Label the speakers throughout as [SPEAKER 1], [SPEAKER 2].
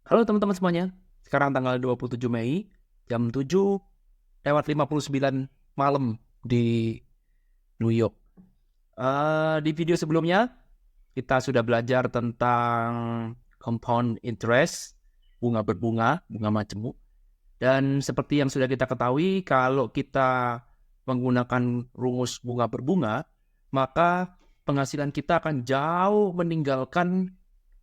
[SPEAKER 1] Halo teman-teman semuanya, sekarang tanggal 27 Mei, jam 7:59 malam di New York. Di video sebelumnya, kita sudah belajar tentang compound interest, bunga berbunga, bunga majemuk. Dan seperti yang sudah kita ketahui, kalau kita menggunakan rumus bunga berbunga, maka penghasilan kita akan jauh meninggalkan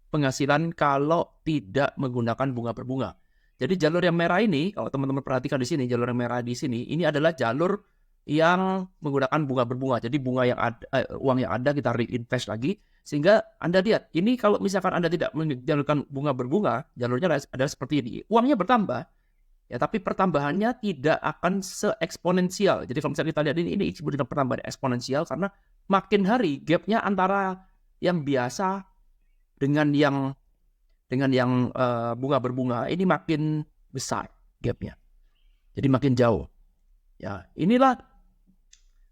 [SPEAKER 1] penghasilan kalau tidak menggunakan bunga berbunga. Jadi jalur yang merah ini, kalau teman-teman perhatikan di sini, jalur yang merah di sini, ini adalah jalur yang menggunakan bunga berbunga. Jadi bunga yang ada, uang yang ada kita reinvest lagi, sehingga Anda lihat, ini kalau misalkan Anda tidak menjalankan bunga berbunga, jalurnya adalah seperti ini. Uangnya bertambah, ya, tapi pertambahannya tidak akan se-eksponensial. Jadi kalau misalnya kita lihat ini disebut dengan pertambahan eksponensial karena makin hari gapnya antara yang biasa dengan yang bunga berbunga ini makin besar gapnya. Jadi makin jauh. Ya, inilah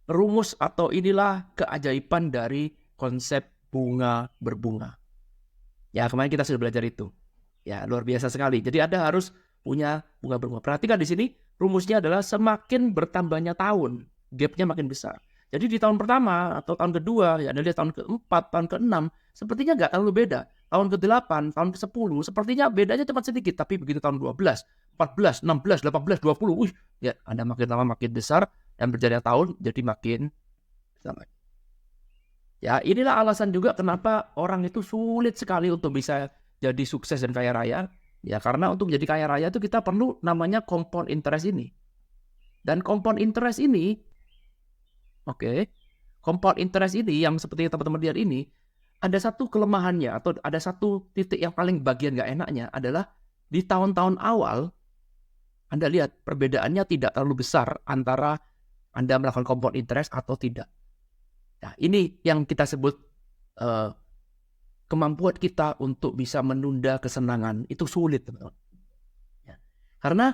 [SPEAKER 1] rumus atau inilah keajaiban dari konsep bunga berbunga. Ya, kemarin kita sudah belajar itu. Ya, luar biasa sekali. Jadi Anda harus punya bunga berbunga. Perhatikan di sini, rumusnya adalah semakin bertambahnya tahun, gapnya makin besar. Jadi di tahun pertama atau tahun kedua, ya Anda lihat tahun keempat, tahun keenam, sepertinya nggak terlalu beda. Tahun ke-8, tahun ke-10, sepertinya bedanya cuma sedikit. Tapi begitu tahun 12, 14, 16, 18, 20, ya Anda makin lama makin besar, dan berjalannya tahun jadi makin besar. Ya, inilah alasan juga kenapa orang itu sulit sekali untuk bisa jadi sukses dan kaya raya. Ya, karena untuk menjadi kaya raya itu kita perlu namanya compound interest ini. Dan compound interest ini, compound interest ini yang seperti teman-teman lihat ini, ada satu kelemahannya atau ada satu titik yang paling bagian nggak enaknya adalah di tahun-tahun awal, Anda lihat perbedaannya tidak terlalu besar antara Anda melakukan compound interest atau tidak. Nah, ini yang kita sebut kemampuan kita untuk bisa menunda kesenangan itu sulit, teman-teman. Ya. Karena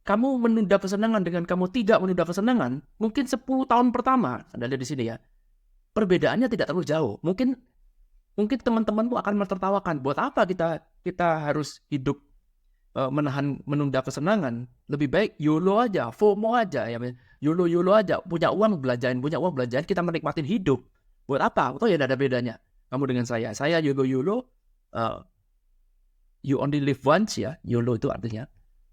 [SPEAKER 1] kamu menunda kesenangan dengan kamu tidak menunda kesenangan, mungkin 10 tahun pertama, Anda lihat di sini ya, perbedaannya tidak terlalu jauh. Mungkin teman-temanmu akan menertawakan, buat apa kita harus hidup menunda kesenangan? Lebih baik YOLO aja, FOMO aja ya. YOLO aja, punya uang belanjain, kita menikmatin hidup. Buat apa? Atau ya tidak ada bedanya. Kamu dengan saya YOLO, you only live once ya. YOLO itu artinya,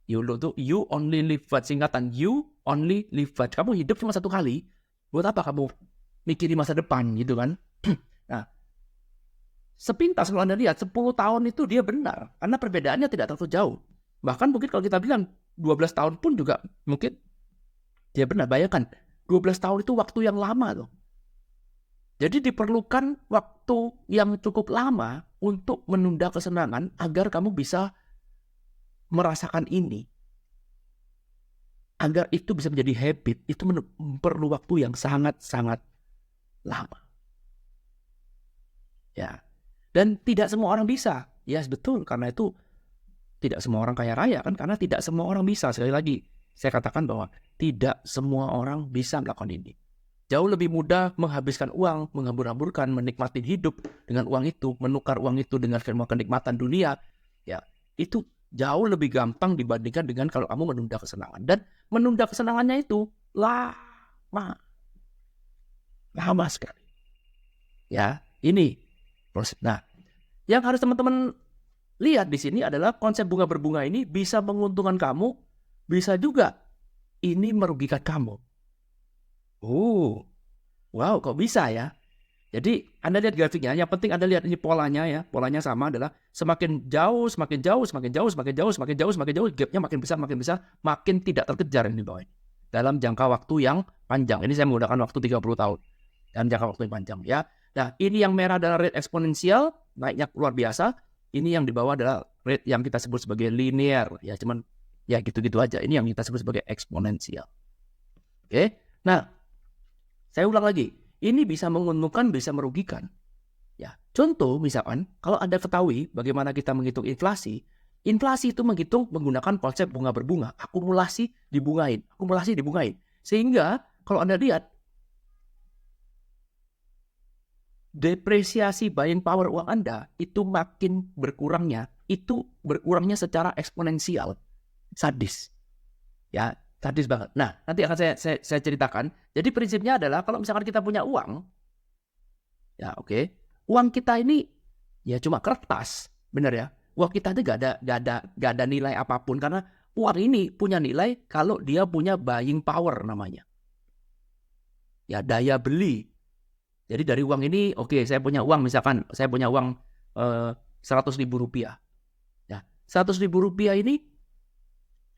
[SPEAKER 1] YOLO itu you only live once, singkatan you only live once. Kamu hidup cuma satu kali. Buat apa kamu mikirin masa depan gitu kan? Nah, sepintas kalau Anda lihat 10 tahun itu dia benar karena perbedaannya tidak terlalu jauh. Bahkan mungkin kalau kita bilang 12 tahun pun juga mungkin dia benar. Bayangkan 12 tahun itu waktu yang lama loh. Jadi diperlukan waktu yang cukup lama untuk menunda kesenangan agar kamu bisa merasakan ini. Agar itu bisa menjadi habit, itu perlu waktu yang sangat-sangat lama. Ya. Dan tidak semua orang bisa. Ya, betul. Karena itu tidak semua orang kaya raya kan, karena tidak semua orang bisa. Sekali lagi, saya katakan bahwa tidak semua orang bisa melakukan ini. Jauh lebih mudah menghabiskan uang, menghambur-hamburkan, menikmati hidup dengan uang itu, menukar uang itu dengan semua kenikmatan dunia. Ya, itu jauh lebih gampang dibandingkan dengan kalau kamu menunda kesenangan. Dan menunda kesenangannya itu lama sekali. Ya, ini proses. Nah, yang harus teman-teman lihat di sini adalah konsep bunga berbunga ini bisa menguntungkan kamu, bisa juga ini merugikan kamu. Wow, kok bisa ya? Jadi Anda lihat grafiknya, yang penting Anda lihat ini polanya ya. Polanya sama adalah semakin jauh, gapnya makin besar, makin tidak terkejar ini bawah ini. Dalam jangka waktu yang panjang. Ini saya menggunakan waktu 30 tahun. Dan jangka waktu yang panjang ya. Nah, ini yang merah adalah rate eksponensial, naiknya luar biasa. Ini yang di bawah adalah rate yang kita sebut sebagai linear. Ya, cuman ya gitu-gitu aja. Ini yang kita sebut sebagai eksponensial. Oke. Nah, saya ulang lagi. Ini bisa menguntungkan, bisa merugikan. Ya, contoh misalkan kalau Anda ketahui bagaimana kita menghitung inflasi, inflasi itu menghitung menggunakan konsep bunga berbunga, akumulasi dibungain. Sehingga kalau Anda lihat depresiasi buying power uang Anda itu makin berkurangnya, itu berkurangnya secara eksponensial. Sadis. Ya, sadis banget. Nah, nanti akan saya ceritakan. Jadi prinsipnya adalah kalau misalkan kita punya uang, ya oke, uang kita ini ya cuma kertas, benar ya. Uang kita itu gak ada nilai apapun karena uang ini punya nilai kalau dia punya buying power namanya. Ya, daya beli. Jadi dari uang ini, oke, saya punya uang, misalkan saya punya uang 100.000 rupiah. Ya, 100.000 rupiah ini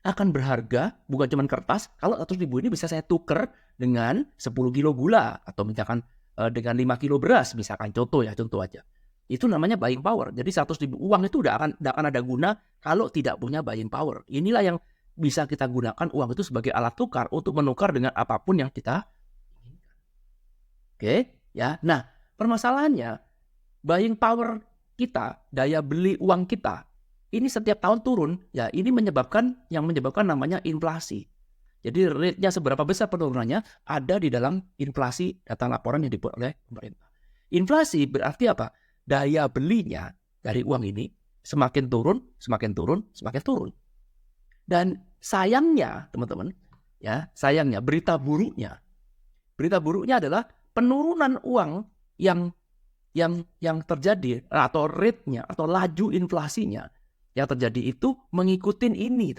[SPEAKER 1] akan berharga, bukan cuma kertas, kalau 100.000 ini bisa saya tuker dengan 10 kilo gula, atau misalkan dengan 5 kilo beras, misalkan contoh aja. Itu namanya buying power. Jadi 100.000 uang itu udah akan ada guna kalau tidak punya buying power. Inilah yang bisa kita gunakan uang itu sebagai alat tukar untuk menukar dengan apapun yang kita inginkan. Oke? Ya, nah permasalahannya buying power kita, daya beli uang kita, ini setiap tahun turun. Ya, ini menyebabkan namanya inflasi. Jadi rate-nya seberapa besar penurunannya ada di dalam inflasi data laporan yang dibuat oleh pemerintah. Inflasi berarti apa? Daya belinya dari uang ini semakin turun. Dan sayangnya, teman-teman, ya, berita buruknya adalah penurunan uang yang terjadi atau rate-nya atau laju inflasinya yang terjadi itu mengikuti ini.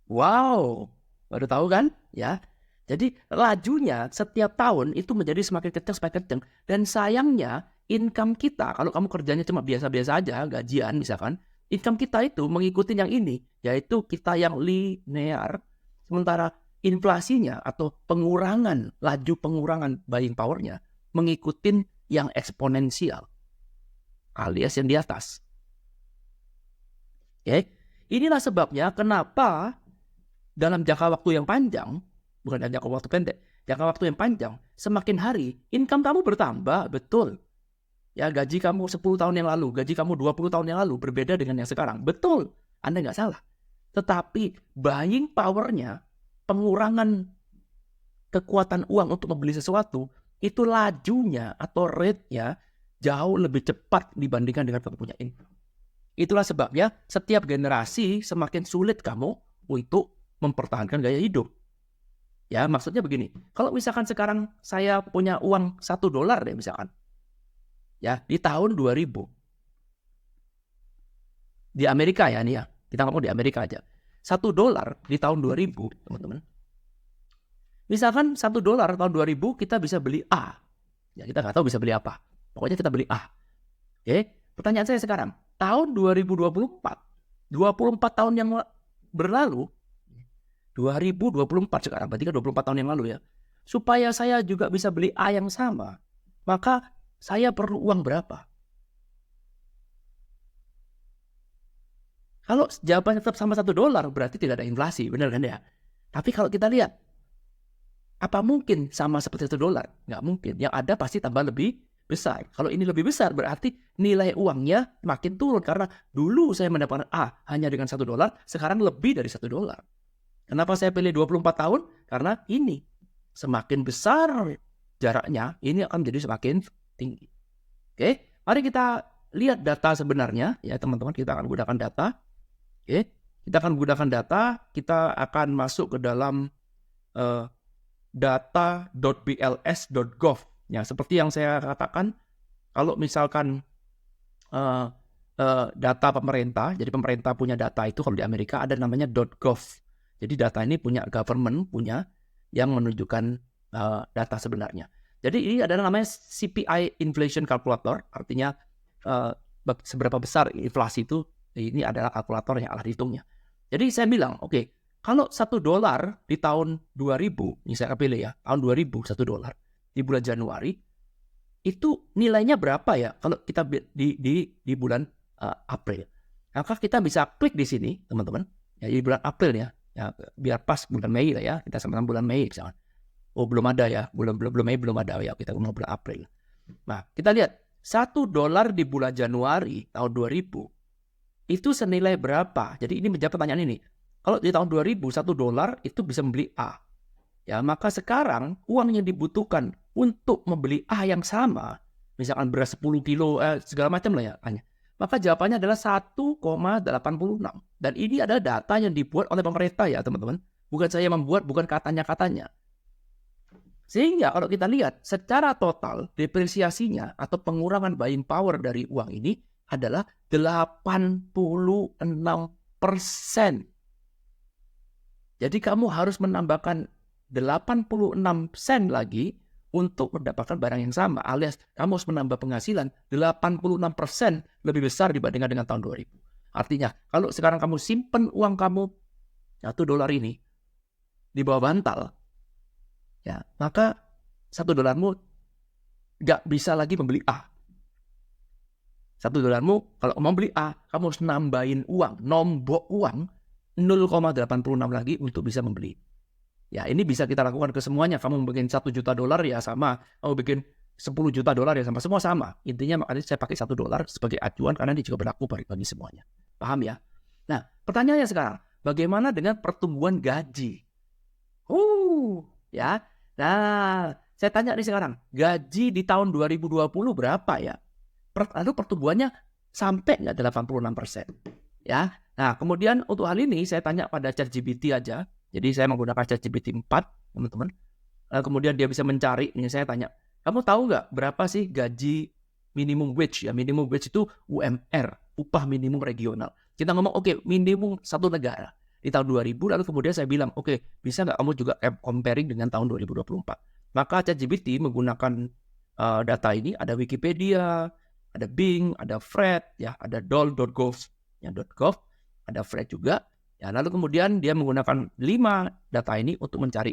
[SPEAKER 1] Wow, baru tahu kan? Ya. Jadi lajunya setiap tahun itu menjadi semakin kencang. Dan sayangnya income kita, kalau kamu kerjanya cuma biasa-biasa aja, gajian misalkan, income kita itu mengikuti yang ini, yaitu kita yang linear. Sementara inflasinya atau laju pengurangan buying powernya mengikuti yang eksponensial alias yang di atas. Oke, inilah sebabnya kenapa dalam jangka waktu yang panjang, bukan dalam jangka waktu pendek, jangka waktu yang panjang, semakin hari income kamu bertambah, betul. Ya, gaji kamu 10 tahun yang lalu, gaji kamu 20 tahun yang lalu berbeda dengan yang sekarang, betul. Anda nggak salah. Tetapi buying powernya, pengurangan kekuatan uang untuk membeli sesuatu, itu lajunya atau rate-nya jauh lebih cepat dibandingkan dengan kamu punya income. Itulah sebabnya setiap generasi semakin sulit kamu untuk mempertahankan gaya hidup. Ya, maksudnya begini. Kalau misalkan sekarang saya punya uang $1 deh misalkan. Ya, di tahun 2000. Di Amerika ya nih ya. Kita ngomong di Amerika aja. $1 di tahun 2000, teman-teman. Misalkan $1 tahun 2000 kita bisa beli A. Ya, kita nggak tahu bisa beli apa. Pokoknya kita beli A. Oke, pertanyaan saya sekarang. Tahun 2024, 24 tahun yang berlalu, 2024 sekarang, berarti kan 24 tahun yang lalu ya. Supaya saya juga bisa beli A yang sama, maka saya perlu uang berapa? Kalau jawabannya tetap sama $1, berarti tidak ada inflasi, benar kan ya? Tapi kalau kita lihat, apa mungkin sama seperti $1? Nggak mungkin. Yang ada pasti tambah lebih besar. Kalau ini lebih besar, berarti nilai uangnya makin turun. Karena dulu saya mendapatkan A hanya dengan $1, sekarang lebih dari $1. Kenapa saya pilih 24 tahun? Karena ini semakin besar jaraknya, ini akan menjadi semakin tinggi. Oke, mari kita lihat data sebenarnya. Ya teman-teman, kita akan gunakan data. Oke, kita akan gunakan data. Kita akan masuk ke dalam data.bls.gov. Ya, seperti yang saya katakan, kalau misalkan data pemerintah, jadi pemerintah punya data itu kalau di Amerika ada namanya .gov. Jadi data ini punya government, punya yang menunjukkan data sebenarnya. Jadi ini adalah namanya CPI Inflation Calculator, artinya seberapa besar inflasi itu, ini adalah kalkulator yang alat hitungnya. Jadi saya bilang, oke, kalau $1 di tahun 2000, ini saya pilih ya, tahun 2000 $1 di bulan Januari, itu nilainya berapa ya kalau kita di bulan April. Maka kita bisa klik di sini, teman-teman, ya di bulan April ya. Ya, biar pas bulan Mei lah ya, kita sama bulan Mei misalkan. Oh belum ada ya, belum Mei belum ada ya, kita ngomong bulan April. Nah kita lihat $1 di bulan Januari tahun 2000 itu senilai berapa? Jadi ini menjawab pertanyaan ini. Kalau di tahun 2000 $1 itu bisa membeli A. Ya maka sekarang uang yang dibutuhkan untuk membeli A yang sama, misalkan beras 10 kilo, segala macam lah ya, maka jawabannya adalah 1,86. Dan ini adalah data yang dibuat oleh pemerintah ya teman-teman. Bukan saya membuat, bukan katanya-katanya. Sehingga kalau kita lihat secara total depresiasinya atau pengurangan buying power dari uang ini adalah 86%. Jadi kamu harus menambahkan 86 sen lagi untuk mendapatkan barang yang sama, alias kamu harus menambah penghasilan 86% lebih besar dibandingkan dengan tahun 2000. Artinya, kalau sekarang kamu simpen uang kamu $1 ini di bawah bantal, ya, maka $1 nggak bisa lagi membeli A. $1 kalau mau beli A, kamu harus nambahin uang, nombok uang 0,86 lagi untuk bisa membeli. Ya, ini bisa kita lakukan ke semuanya. Kamu bikin $1 juta ya sama, kamu bikin $10 juta ya sama, semua sama. Intinya makanya saya pakai $1 sebagai acuan karena ini juga berlaku bagi semuanya. Paham ya? Nah, pertanyaannya sekarang, bagaimana dengan pertumbuhan gaji? Ya. Nah, saya tanya nih sekarang, gaji di tahun 2020 berapa ya? Lalu pertumbuhannya sampai nggak 86%? Ya. Nah, kemudian untuk hal ini saya tanya pada ChatGPT aja. Jadi saya menggunakan ChatGPT 4, teman-teman. Kemudian dia bisa mencari, ini saya tanya, kamu tahu nggak berapa sih gaji minimum wage? Ya, minimum wage itu UMR, upah minimum regional. Kita ngomong, oke, minimum satu negara di tahun 2000, lalu kemudian saya bilang, oke, bisa nggak kamu juga comparing dengan tahun 2024? Maka ChatGPT menggunakan data ini, ada Wikipedia, ada Bing, ada Fred, ya, ada dol.gov, ya, .gov, ada Fred juga. Ya, lalu kemudian dia menggunakan 5 data ini untuk mencari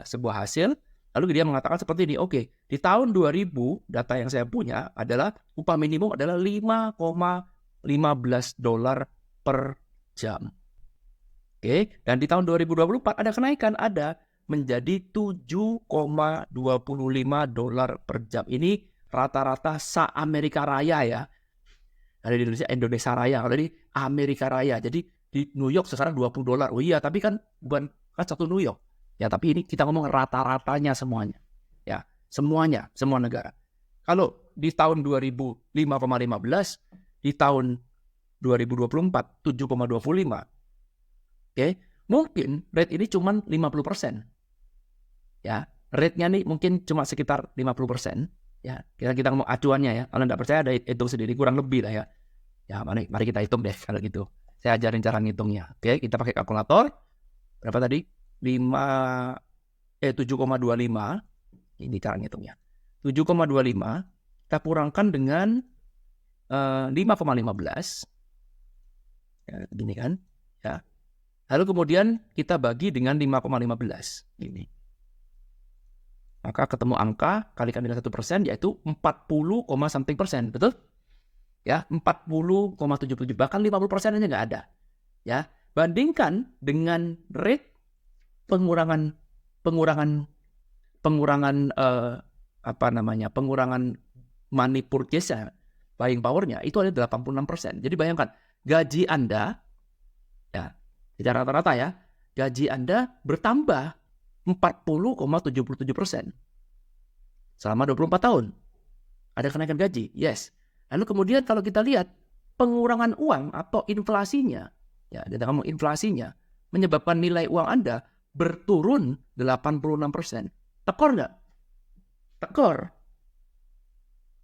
[SPEAKER 1] sebuah hasil. Lalu dia mengatakan seperti ini, oke, di tahun 2000 data yang saya punya adalah upah minimum adalah $5,15 per jam. Oke, dan di tahun 2024 ada kenaikan, ada menjadi $7,25 per jam. Ini rata-rata se-Amerika Raya ya. Ada di Indonesia Raya, kalau di Amerika Raya. Jadi di New York sekarang $20. Oh iya, tapi kan bukan kan satu New York. Ya, tapi ini kita ngomong rata-ratanya semuanya. Ya, semuanya, semua negara. Kalau di tahun 2000 5,15, di tahun 2024 7,25. Oke, mungkin rate ini cuma 50%. Ya, rate-nya nih mungkin cuma sekitar 50%. Ya, kita ngomong acuannya ya. Kalau nggak percaya ada hitung sendiri, kurang lebih lah ya. Ya, mari kita hitung deh kalau gitu. Saya ajarin cara ngitungnya. Oke, kita pakai kalkulator. Berapa tadi? 7,25. Ini cara ngitungnya. 7,25 kita kurangkan dengan 5,15. Ya, gini kan? Ya. Lalu kemudian kita bagi dengan 5,15. Ini. Maka ketemu angka kalikan dengan 1%, yaitu 40,something%. Betul? Ya, 40,77, bahkan 50% aja nggak ada. Ya, bandingkan dengan rate pengurangan money purchase, buying power-nya itu ada 86%. Jadi bayangkan, gaji Anda ya, secara rata-rata ya, gaji Anda bertambah 40,77% selama 24 tahun. Ada kenaikan gaji, yes. Lalu kemudian kalau kita lihat pengurangan uang atau inflasinya, ya, kita ngomong inflasinya, menyebabkan nilai uang Anda berturun 86%. Tekor nggak? Tekor.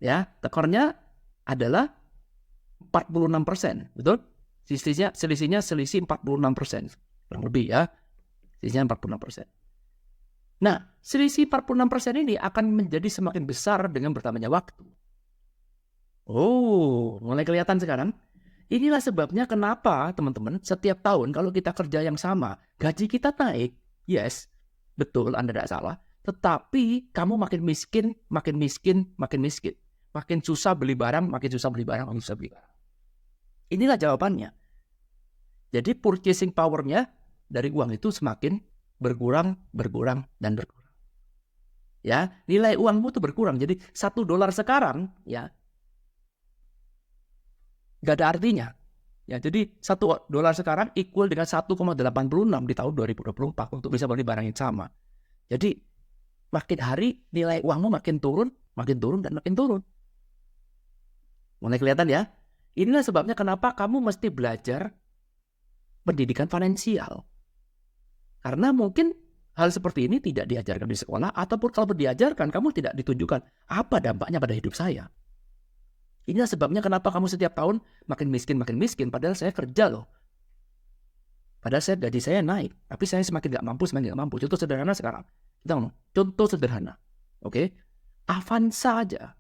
[SPEAKER 1] Ya, tekornya adalah 46%, betul? Selisihnya 46%. Kurang lebih ya. Selisihnya 46%. Nah, selisih 46% ini akan menjadi semakin besar dengan bertambahnya waktu. Oh, mulai kelihatan sekarang. Inilah sebabnya kenapa, teman-teman, setiap tahun kalau kita kerja yang sama, gaji kita naik. Yes, betul, Anda tidak salah. Tetapi kamu makin miskin. Makin susah beli barang. Inilah jawabannya. Jadi purchasing power-nya dari uang itu semakin berkurang. Ya, nilai uangmu itu berkurang. Jadi $1 sekarang, ya, nggak ada artinya. Ya, jadi $1 sekarang equal dengan 1,86 di tahun 2024 untuk bisa beli barang yang sama. Jadi makin hari nilai uangmu makin turun, dan makin turun. Mulai kelihatan ya? Inilah sebabnya kenapa kamu mesti belajar pendidikan finansial. Karena mungkin hal seperti ini tidak diajarkan di sekolah, ataupun kalau diajarkan, kamu tidak ditunjukkan apa dampaknya pada hidup saya. Inilah sebabnya kenapa kamu setiap tahun makin miskin, padahal saya kerja loh. Padahal gaji saya naik, tapi saya semakin gak mampu. Contoh sederhana sekarang. Kita ngomong, contoh sederhana. Oke? Avanza aja.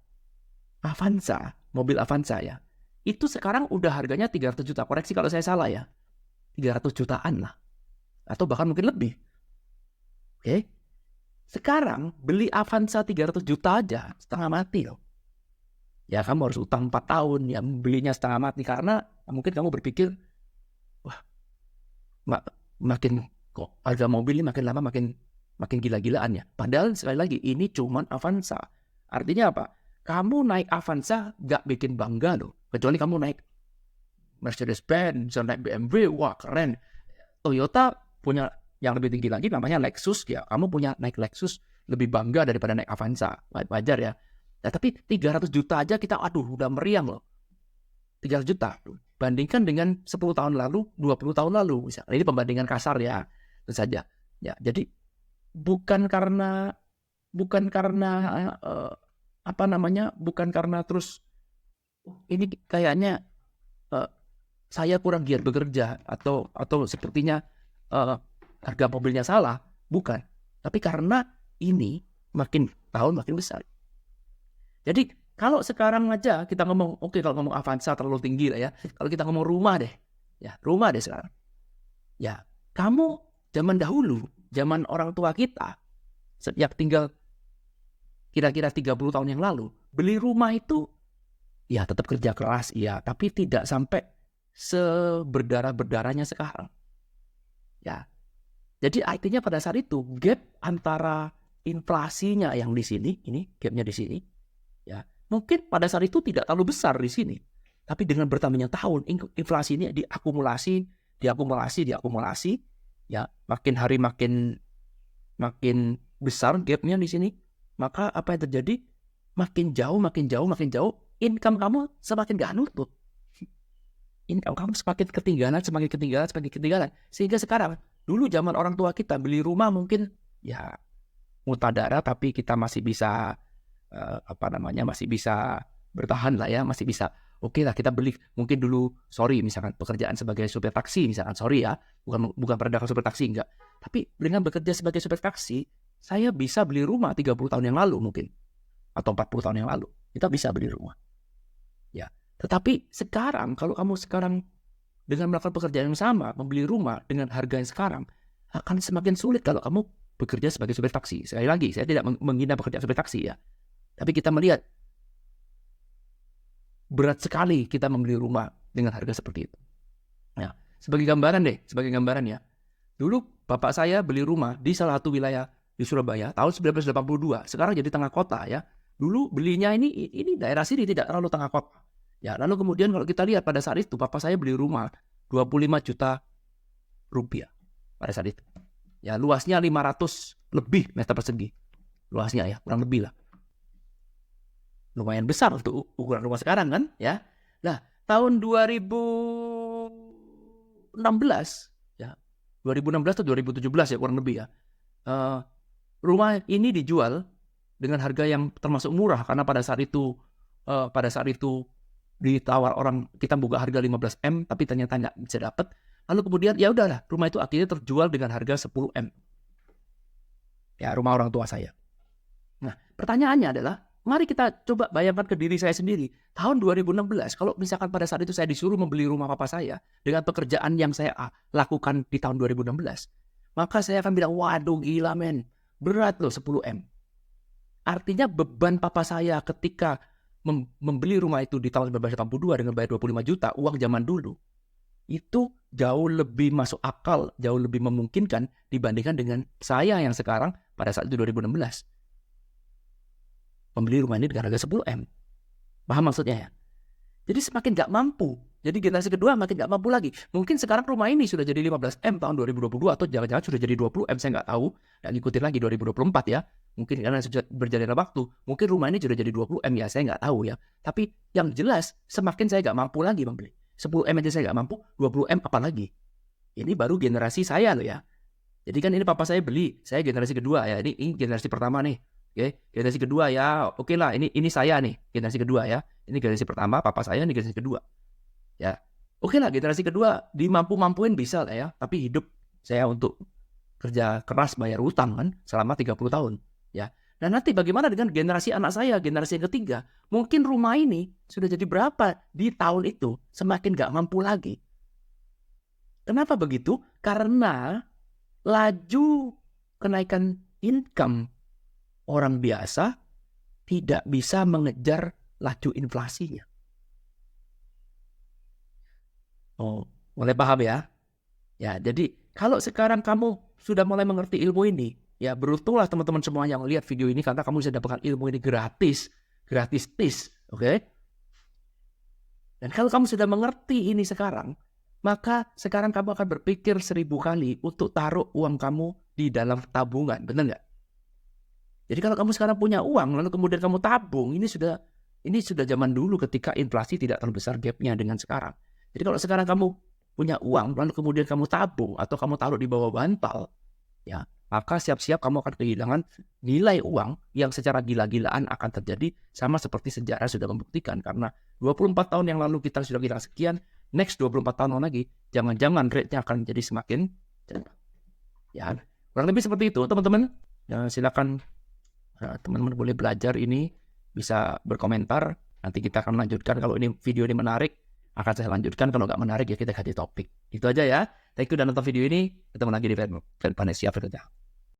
[SPEAKER 1] Mobil Avanza ya. Itu sekarang udah harganya 300 juta. Koreksi kalau saya salah ya. 300 jutaan lah. Atau bahkan mungkin lebih. Oke? Sekarang beli Avanza 300 juta aja setengah mati loh. Ya kamu harus utang 4 tahun ya belinya setengah mati. Karena mungkin kamu berpikir, wah, makin kok harga mobil ini makin lama makin gila-gilaan ya. Padahal sekali lagi ini cuman Avanza. Artinya apa? Kamu naik Avanza gak bikin bangga loh. Kecuali kamu naik Mercedes-Benz, naik BMW, wah keren. Toyota punya yang lebih tinggi lagi namanya Lexus ya. Kamu punya naik Lexus lebih bangga daripada naik Avanza. Wajar ya. Nah, tapi 300 juta aja kita udah meriang loh. 300 juta. Bandingkan dengan 10 tahun lalu, 20 tahun lalu misalnya. Ini pembandingan kasar ya. Itu saja. Ya, jadi bukan karena terus ini kayaknya saya kurang giat bekerja atau sepertinya harga mobilnya salah, bukan. Tapi karena ini makin tahun makin besar. Jadi kalau sekarang aja kita ngomong, oke, kalau ngomong Avanza terlalu tinggi lah ya. Kalau kita ngomong rumah deh sekarang. Ya, kamu zaman dahulu, zaman orang tua kita, sejak tinggal kira-kira 30 tahun yang lalu, beli rumah itu ya tetap kerja keras, ya, tapi tidak sampai seberdarah-berdarahnya sekarang. Ya. Jadi artinya pada saat itu gap antara inflasinya yang di sini, ini gapnya di sini, ya. Mungkin pada saat itu tidak terlalu besar di sini. Tapi dengan bertambahnya tahun, inflasi ini diakumulasi, ya, makin hari makin besar gapnya di sini. Maka apa yang terjadi? Makin jauh, income kamu semakin gak nutut. Income kamu semakin ketinggalan. Sehingga sekarang, dulu zaman orang tua kita beli rumah mungkin ya mutadara, tapi kita masih bisa masih bisa bertahan lah ya, masih bisa. Oke lah, kita beli mungkin dulu, misalkan pekerjaan sebagai supir taksi, misalkan, ya, bukan pedagang supir taksi, enggak. Tapi dengan bekerja sebagai supir taksi, saya bisa beli rumah 30 tahun yang lalu mungkin, atau 40 tahun yang lalu, kita bisa beli rumah. Ya, tetapi sekarang, kalau kamu sekarang dengan melakukan pekerjaan yang sama, membeli rumah dengan harga yang sekarang, akan semakin sulit kalau kamu bekerja sebagai supir taksi. Sekali lagi, saya tidak menghina pekerjaan supir taksi ya. Tapi kita melihat berat sekali kita membeli rumah dengan harga seperti itu. Ya, sebagai gambaran ya. Dulu bapak saya beli rumah di salah satu wilayah di Surabaya tahun 1982. Sekarang jadi tengah kota ya. Dulu belinya ini daerah sini, tidak terlalu tengah kota. Ya, lalu kemudian kalau kita lihat pada saat itu bapak saya beli rumah 25 juta rupiah pada saat itu. Ya, luasnya 500 lebih meter persegi. Luasnya ya, kurang lebih lah. Lumayan besar untuk ukuran rumah sekarang kan ya. Nah, tahun 2016 ya, 2016 atau 2017 ya kurang lebih ya, rumah ini dijual dengan harga yang termasuk murah, karena pada saat itu ditawar orang, kita buka harga 15M tapi ternyata nggak bisa dapat. Lalu kemudian ya udahlah, rumah itu akhirnya terjual dengan harga 10M. Ya, rumah orang tua saya. Nah, pertanyaannya adalah, mari kita coba bayangkan ke diri saya sendiri. Tahun 2016, kalau misalkan pada saat itu saya disuruh membeli rumah papa saya dengan pekerjaan yang saya lakukan di tahun 2016, maka saya akan bilang, waduh gila men, berat loh 10M. Artinya beban papa saya ketika membeli rumah itu di tahun 1982 dengan bayar 25 juta, uang zaman dulu, itu jauh lebih masuk akal, jauh lebih memungkinkan dibandingkan dengan saya yang sekarang pada saat itu 2016. Membeli rumah ini dengan harga 10M. Paham maksudnya ya? Jadi semakin gak mampu. Jadi generasi kedua makin gak mampu lagi. Mungkin sekarang rumah ini sudah jadi 15M tahun 2022, atau jangan-jangan sudah jadi 20M, saya gak tahu. Dan ikutin lagi 2024 ya. mungkin karena sudah berjalannya waktu, mungkin rumah ini sudah jadi 20M ya, saya nggak tahu ya. Tapi yang jelas semakin saya nggak mampu lagi membeli. 10M aja saya nggak mampu, 20M apalagi. Ini baru generasi saya loh ya. Jadi kan ini papa saya beli, saya generasi kedua ya. Ini generasi pertama nih. Oke, generasi kedua ya. Oke lah, ini saya nih, generasi kedua ya. Ini generasi pertama, papa saya ini generasi kedua. Ya. Oke lah, generasi kedua dimampu-mampuin bisa lah ya. Tapi hidup saya untuk kerja keras bayar utang kan selama 30 tahun ya. Dan nanti bagaimana dengan generasi anak saya, generasi yang ketiga? Mungkin rumah ini sudah jadi berapa di tahun itu, semakin gak mampu lagi. Kenapa begitu? Karena laju kenaikan income orang biasa tidak bisa mengejar laju inflasinya. Oh, mulai paham ya? Ya, jadi kalau sekarang kamu sudah mulai mengerti ilmu ini, ya beruntunglah teman-teman semua yang lihat video ini karena kamu bisa dapatkan ilmu ini gratis oke? Dan kalau kamu sudah mengerti ini sekarang, maka sekarang kamu akan berpikir 1000 kali untuk taruh uang kamu di dalam tabungan, benar nggak? Jadi kalau kamu sekarang punya uang, lalu kemudian kamu tabung, ini sudah zaman dulu ketika inflasi tidak terlalu besar gapnya dengan sekarang. Jadi kalau sekarang kamu punya uang, lalu kemudian kamu tabung atau kamu taruh di bawah bantal, ya maka siap-siap kamu akan kehilangan nilai uang yang secara gila-gilaan akan terjadi, sama seperti sejarah sudah membuktikan. Karena 24 tahun yang lalu kita sudah kehilangan sekian, next 24 tahun lagi, jangan-jangan rate-nya akan jadi semakin cepat. Ya, kurang lebih seperti itu teman-teman. Ya, silakan teman-teman boleh belajar ini, bisa berkomentar. Nanti kita akan lanjutkan. Kalau ini video ini menarik, akan saya lanjutkan. Kalau nggak menarik ya kita ganti topik. Itu aja ya. Thank you udah nonton video ini. Ketemu lagi di Vanesia Firda.